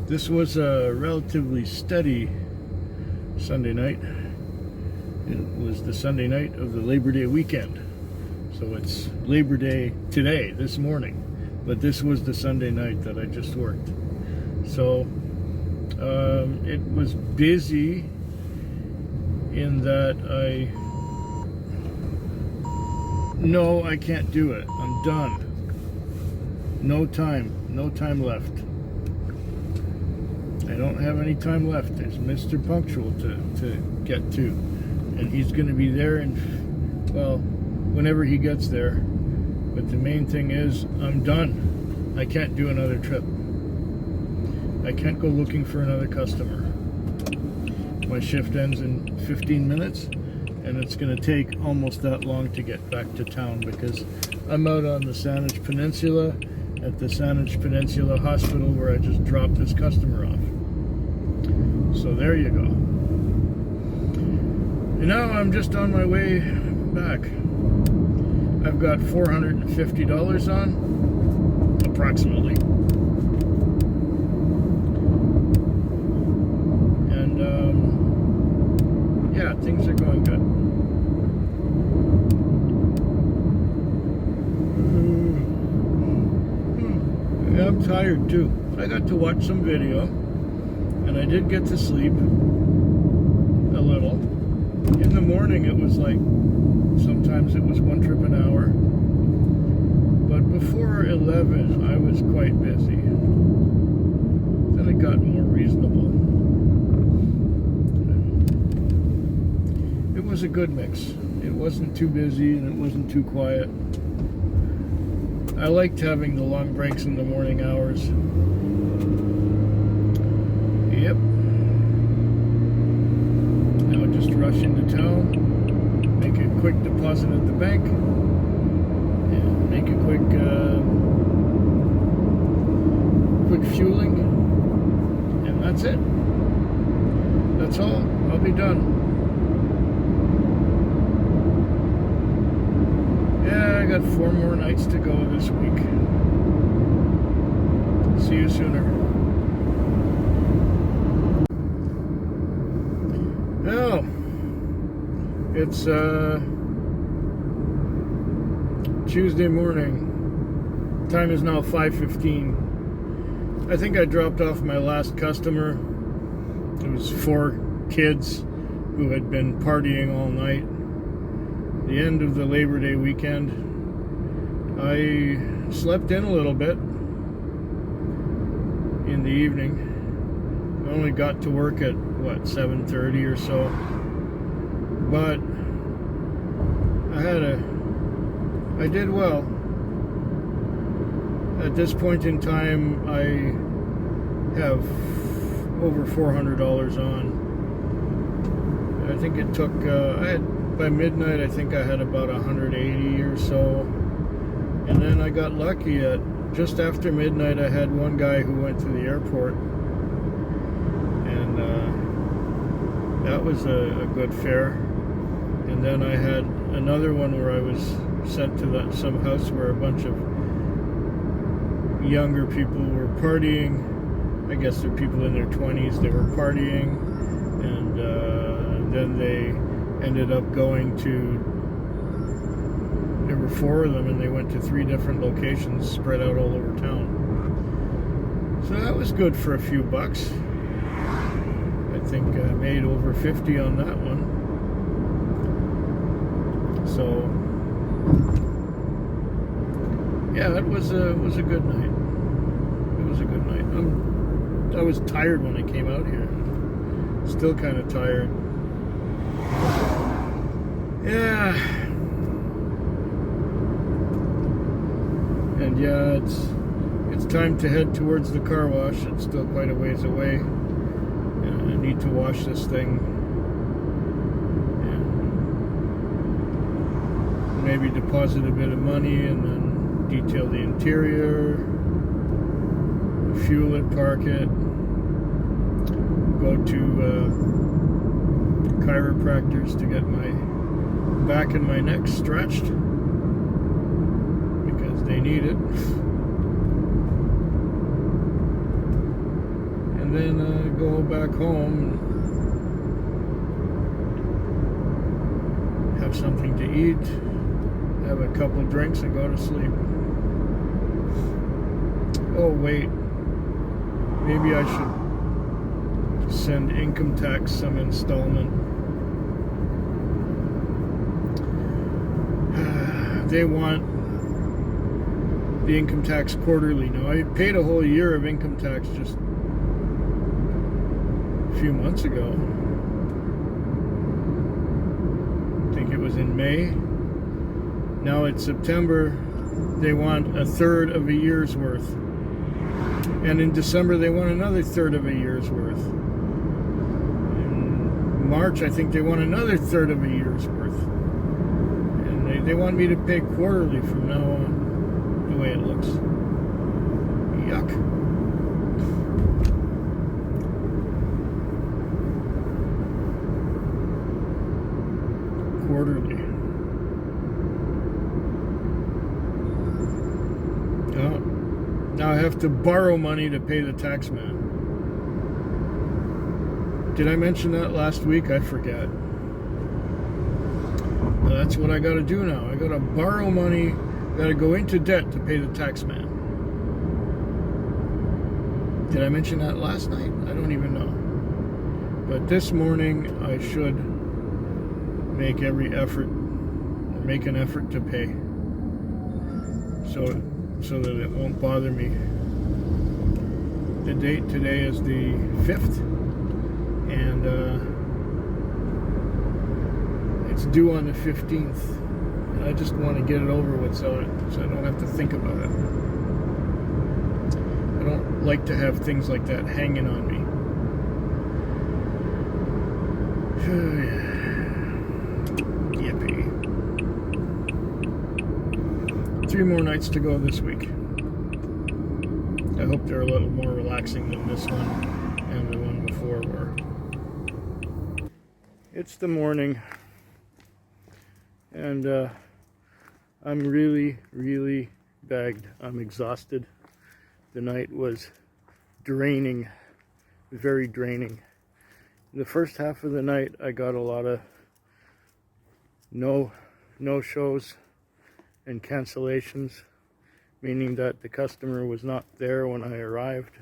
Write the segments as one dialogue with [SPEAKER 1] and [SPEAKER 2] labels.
[SPEAKER 1] This was a relatively steady Sunday night. It was the Sunday night of the Labor Day weekend. So it's Labor Day today, this morning. But this was the Sunday night that I just worked. So it was busy in that no, I can't do it. I'm done. No time left. I don't have any time left. There's Mr. Punctual to get to. And he's going to be there whenever he gets there. But the main thing is, I'm done. I can't do another trip. I can't go looking for another customer. My shift ends in 15 minutes, and it's going to take almost that long to get back to town because I'm out on the Saanich Peninsula at the Saanich Peninsula Hospital where I just dropped this customer off. So there you go. And now I'm just on my way back. I've got $450 on, approximately. And yeah, things are going good. Yeah, I'm tired too. I got to watch some video, and I did get to sleep a little. In the morning it was like, sometimes it was one trip an hour. But before 11 I was quite busy. Then it got more reasonable. It was a good mix. It wasn't too busy and it wasn't too quiet. I liked having the long breaks in the morning hours. Yep. Now just rush into town, make a quick deposit at the bank, and make a quick fueling, and that's it. That's all. I'll be done. Yeah, I got 4 more nights to go this week. See you sooner. Now, it's Tuesday morning. Time is now 5:15. I think I dropped off my last customer. It was 4 kids who had been partying all night. The end of the Labor Day weekend. I slept in a little bit in the evening. I only got to work at 7:30 or so, but I did well. At this point in time I have over $400 on. I think it took by midnight I think I had about 180 or so, and then I got lucky at just after midnight. I had one guy who went to the airport, and that was a good fare. And then I had another one where I was sent to some house where a bunch of younger people were partying. I guess they're people in their 20s. They were partying, and then they ended up going to, there were 4 of them, and they went to 3 different locations spread out all over town. So that was good for a few bucks. I think I made over 50 on that one. So yeah, it was a good night. It was a good night. I was tired when I came out here. Still kind of tired. Yeah. And yeah, it's time to head towards the car wash. It's still quite a ways away. And I need to wash this thing. And maybe deposit a bit of money and then detail the interior, fuel it, park it, go to chiropractors to get my back and my neck stretched because they need it. And and then go back home and have something to eat, have a couple drinks, and go to sleep. Oh wait, maybe I should send income tax some installment. They want the income tax quarterly. Now, I paid a whole year of income tax just a few months ago. I think it was in May. Now it's September. They want a third of a year's worth. And in December, they want another third of a year's worth. In March, I think they want another third of a year's worth. And they want me to pay quarterly from now on, the way it looks. Yuck. Quarterly. Oh. Now I have to borrow money to pay the tax man. Did I mention that last week? I forget. Well, that's what I gotta do now. I gotta borrow money, gotta go into debt to pay the tax man. Did I mention that last night? I don't even know. But this morning I should make every effort, or make an effort to pay. So that it won't bother me. The date today is the 5th, and it's due on the 15th. And I just want to get it over with so I don't have to think about it. I don't like to have things like that hanging on me. Yippee. 3 more nights to go this week. I hope they're a little more relaxing than this one and the one before were. It's the morning, and I'm really, really bagged. I'm exhausted. The night was draining, very draining. The first half of the night, I got a lot of no shows and cancellations, meaning that the customer was not there when I arrived.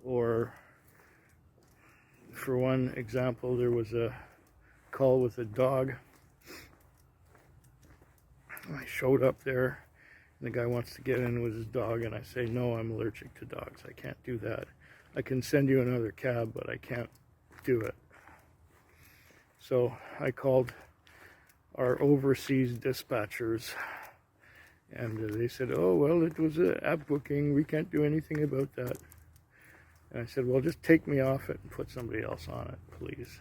[SPEAKER 1] Or, for one example, there was a call with a dog. I showed up there, and the guy wants to get in with his dog, and I say, no, I'm allergic to dogs. I can't do that. I can send you another cab, but I can't do it. So I called our overseas dispatchers, and they said, oh, well, it was an app booking. We can't do anything about that. And I said, well, just take me off it and put somebody else on it, please.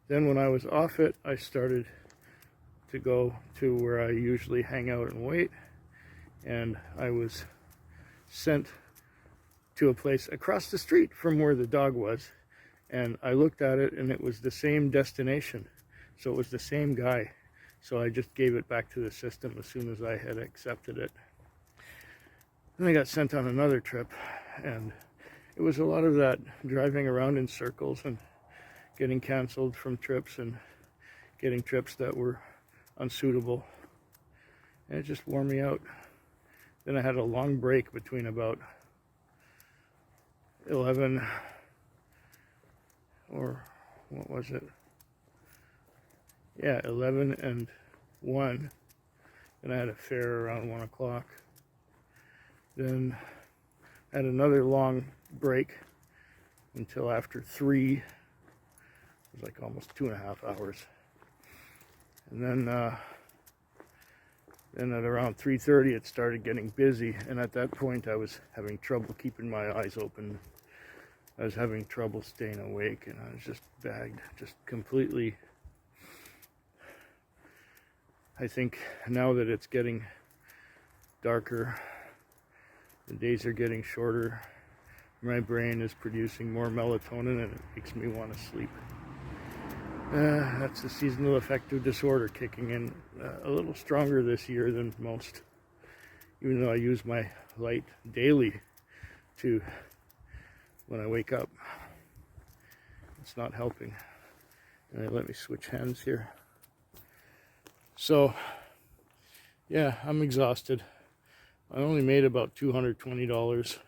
[SPEAKER 1] Then when I was off it, I started to go to where I usually hang out and wait, and I was sent to a place across the street from where the dog was, and I looked at it and it was the same destination, so it was the same guy. So I just gave it back to the system as soon as I had accepted it. Then I got sent on another trip, and it was a lot of that driving around in circles and getting canceled from trips and getting trips that were unsuitable, and it just wore me out. Then I had a long break between about 11, or what was it? Yeah, 11 and 1. Then I had a fare around 1 o'clock. Then I had another long break until after 3. It was like almost 2.5 hours. And then at around 3:30 it started getting busy, and at that point I was having trouble keeping my eyes open. I was having trouble staying awake, and I was just bagged, just completely. I think now that it's getting darker, the days are getting shorter, my brain is producing more melatonin, and it makes me want to sleep. That's the seasonal affective disorder kicking in a little stronger this year than most even though I use my light daily to when I wake up. It's not helping. And let me switch hands here. So yeah, I'm exhausted. I only made about $220,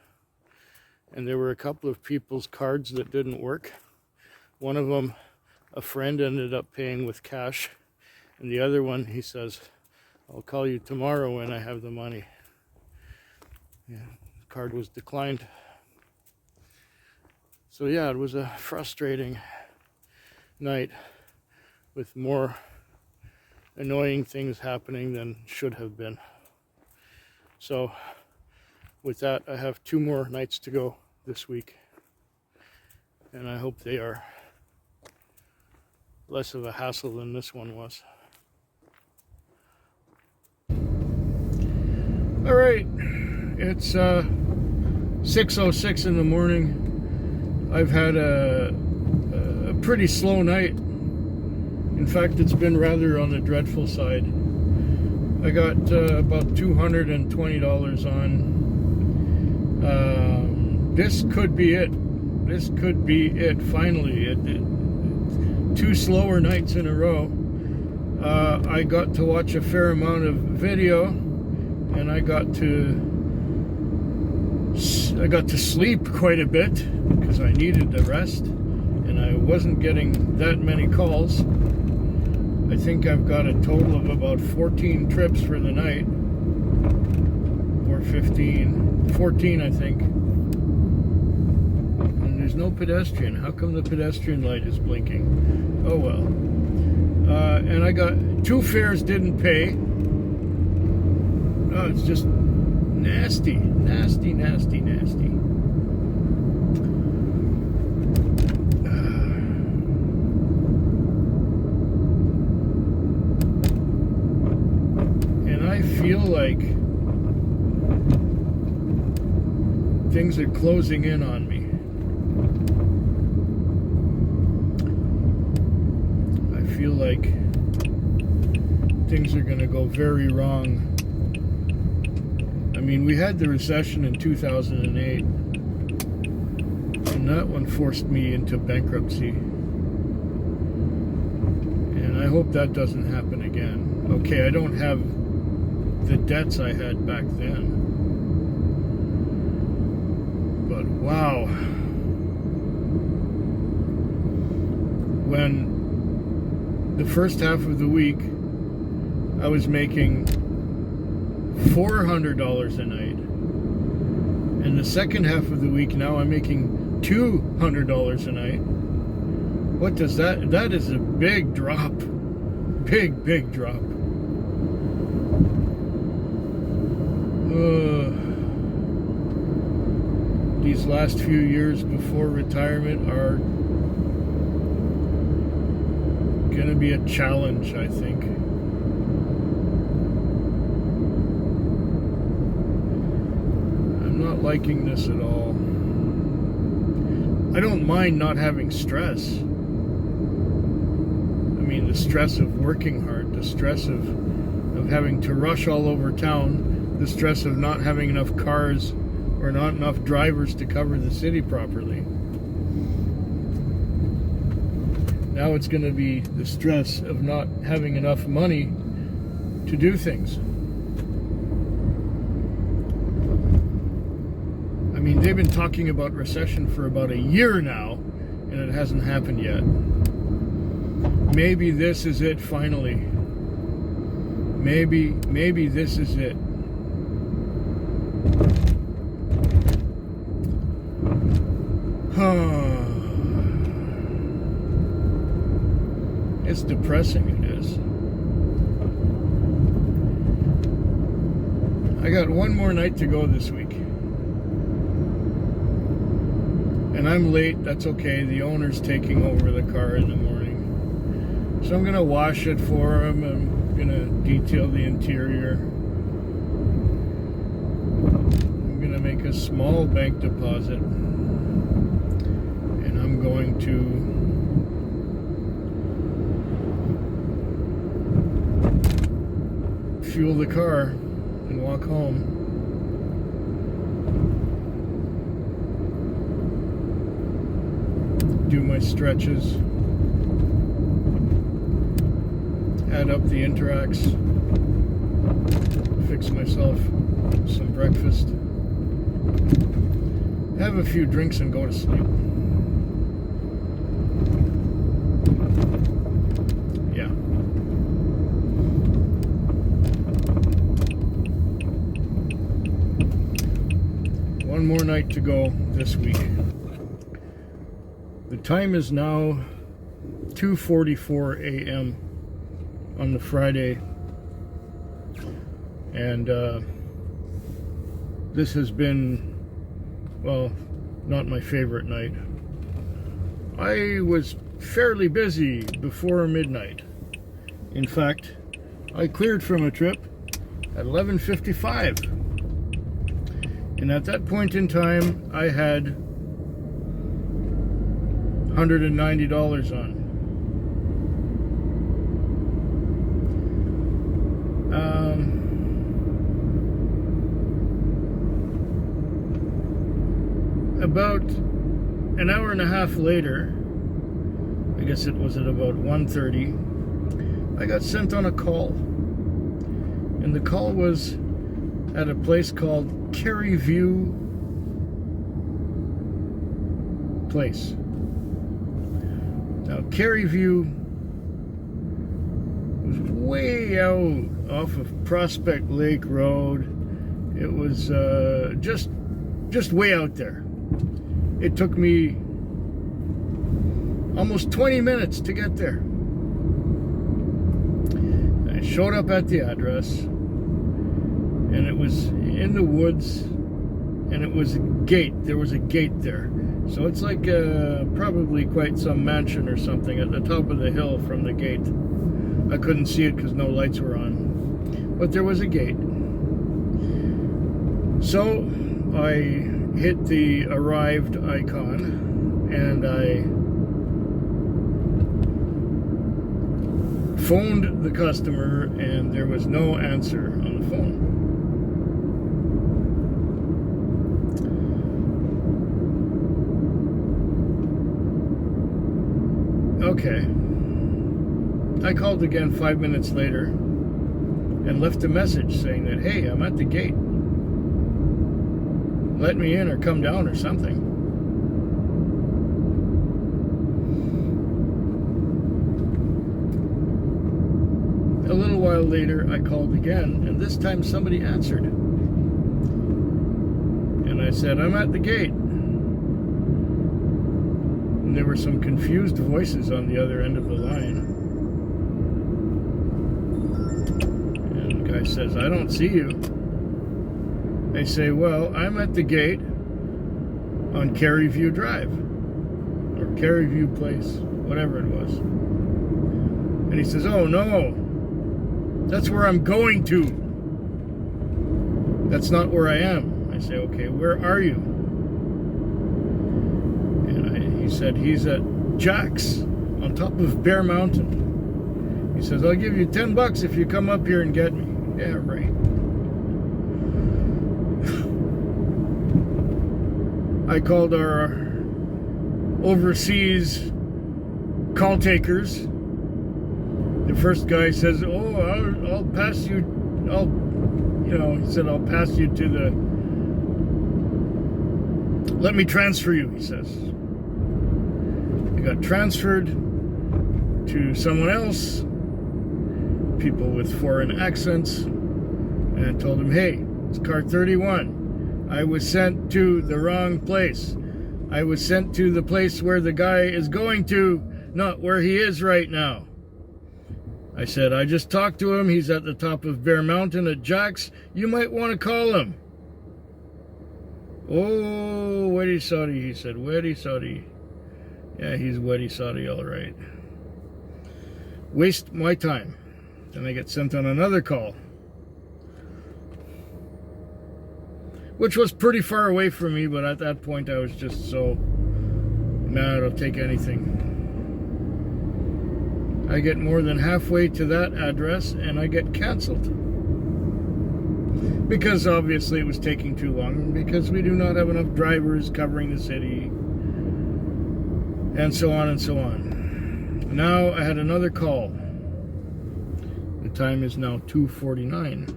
[SPEAKER 1] and there were a couple of people's cards that didn't work. One of them, a friend ended up paying with cash, and the other one, he says, I'll call you tomorrow when I have the money. Yeah, the card was declined. So yeah, it was a frustrating night with more annoying things happening than should have been. So with that, I have 2 more nights to go this week, and I hope they are less of a hassle than this one was. All right, it's 6:06 in the morning. I've had a pretty slow night. In fact, it's been rather on the dreadful side. I got about $220 on. This could be it. This could be it, finally. 2 slower nights in a row. I got to watch a fair amount of video, and I got to sleep quite a bit because I needed the rest, and I wasn't getting that many calls. I think I've got a total of about 14 trips for the night, or 14 I think. And there's no pedestrian. How come the pedestrian light is blinking? Oh well. And I got 2 fares didn't pay. Oh, it's just nasty, nasty, nasty, nasty. And I feel like things are closing in on me. I feel like things are going to go very wrong. I mean, we had the recession in 2008, and that one forced me into bankruptcy. And I hope that doesn't happen again. Okay, I don't have the debts I had back then. But wow. When the first half of the week, I was making $400 a night, and the second half of the week now I'm making $200 a night. What does that is a big drop. Big drop. These last few years before retirement are gonna be a challenge, I think. Not liking this at all. I don't mind not having stress. I mean, the stress of working hard, the stress of having to rush all over town, the stress of not having enough cars or not enough drivers to cover the city properly. Now it's going to be the stress of not having enough money to do things. I mean, they've been talking about recession for about a year now, and it hasn't happened yet. Maybe this is it finally. Maybe this is it. It's depressing, it is. I got 1 more night to go this week. And I'm late, that's okay. The owner's taking over the car in the morning. So I'm going to wash it for him. I'm going to detail the interior. I'm going to make a small bank deposit. And I'm going to fuel the car and walk home. do my stretches, add up the Interacts, fix myself some breakfast, have a few drinks and go to sleep. Yeah. One more night to go this week. The time is now 2:44 a.m. on the Friday, and this has been, well, not my favorite night. I was fairly busy before midnight. In fact, I cleared from a trip at 11:55, and at that point in time I had $190 on. About an hour and a half later, I guess it was at about 1:30, I got sent on a call. And the call was at a place called Carey View Place. Now, Carey View was way out off of Prospect Lake Road. It was just way out there. It took me almost 20 minutes to get there. I showed up at the address, and it was in the woods, and it was a gate. There was a gate there. So it's like probably quite some mansion or something at the top of the hill from the gate. I couldn't see it because no lights were on. But there was a gate. So I hit the arrived icon, and I phoned the customer, and there was no answer on the phone. Okay. I called again 5 minutes later and left a message saying that, hey, I'm at the gate. Let me in or come down or something. A little while later, I called again, and this time somebody answered. And I said, I'm at the gate. And there were some confused voices on the other end of the line. And the guy says, I don't see you. They say, well, I'm at the gate on Carey View Drive, or Carey View Place, whatever it was. And he says, oh no, that's where I'm going to. That's not where I am. I say, okay, where are you? And he said, he's at Jack's on top of Bear Mountain. He says, I'll give you $10 if you come up here and get me. Yeah, right. I called our overseas call takers. The first guy says, oh, I'll pass you, he said, I'll pass you to let me transfer you, he says. I got transferred to someone else, people with foreign accents, and I told him, hey, it's car 31. I was sent to the wrong place. I was sent to the place where the guy is going to, not where he is right now. I said, I just talked to him. He's at the top of Bear Mountain at Jack's. You might want to call him. Oh, Weddy Soddy, he said. Weddy Soddy. Yeah, he's Weddy Soddy, all right. Waste my time. Then I get sent on another call, which was pretty far away from me, but at that point I was just so, nah, I'll take anything. I get more than halfway to that address and I get canceled. Because obviously it was taking too long, because we do not have enough drivers covering the city. and so on and so on. Now I had another call. The time is now 2:49.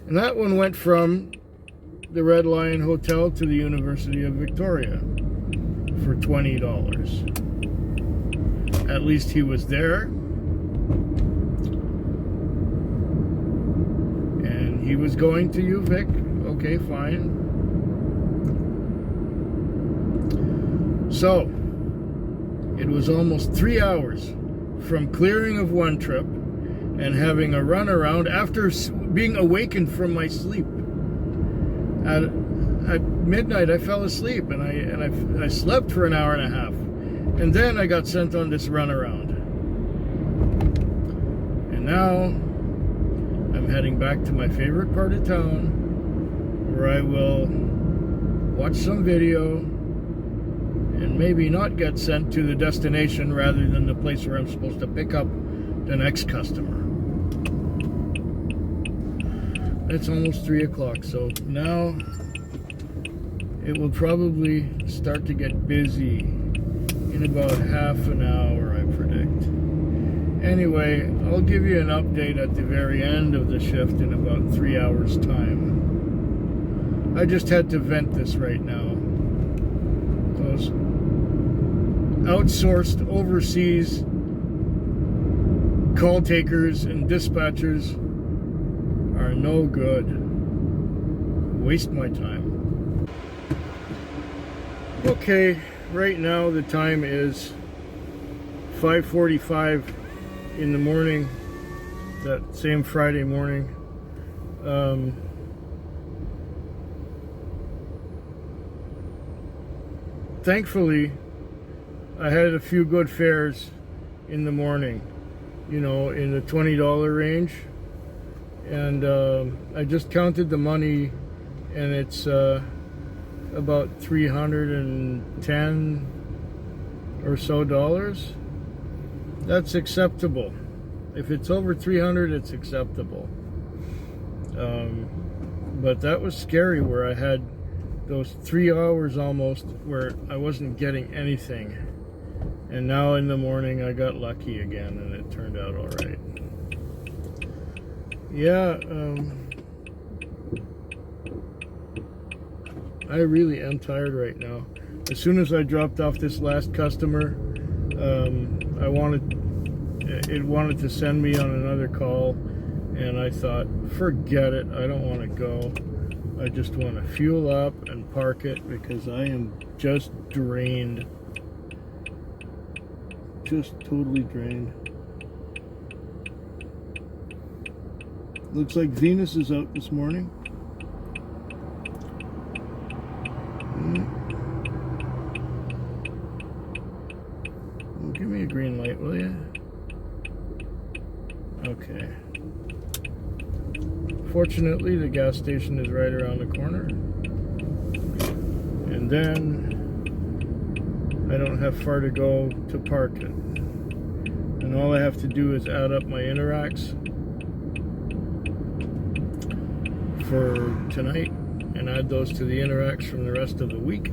[SPEAKER 1] And that one went from the Red Lion Hotel to the University of Victoria for $20. At least he was there. And he was going to UVic. Okay, fine. So, it was almost 3 hours from clearing of one trip and having a runaround after being awakened from my sleep. At midnight, I fell asleep and I slept for an hour and a half, and then I got sent on this runaround. And now I'm heading back to my favorite part of town, where I will watch some video and maybe not get sent to the destination rather than the place where I'm supposed to pick up the next customer. It's almost 3 o'clock, so now it will probably start to get busy in about half an hour, I predict. Anyway, I'll give you an update at the very end of the shift in about 3 hours' time. I just had to vent this right now. Those outsourced overseas call takers and dispatchers are no good. Waste my time. Okay, right now the time is 5:45 in the morning, that same Friday morning. Thankfully, I had a few good fares in the morning, you know, in the $20 range. And I just counted the money, and it's about $310 or so dollars. That's acceptable. If it's over 300, it's acceptable. But that was scary, where I had those 3 hours almost where I wasn't getting anything. And now in the morning I got lucky again, and it turned out all right. Yeah, I really am tired right now. As soon as I dropped off this last customer, it wanted to send me on another call, and I thought, forget it, I don't want to go. I just want to fuel up and park it, because I am just drained. Just totally drained. Looks like Venus is out this morning. Well, give me a green light, will you? Okay. Fortunately, the gas station is right around the corner. And then I don't have far to go to park it. And all I have to do is add up my interacts for tonight and add those to the interacts from the rest of the week,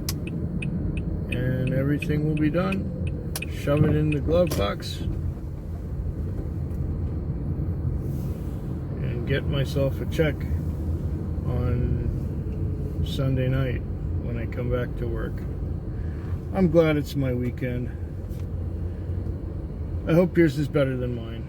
[SPEAKER 1] and everything will be done. Shove it in the glove box and get myself a check on Sunday night when I come back to work. I'm glad it's my weekend. I hope yours is better than mine.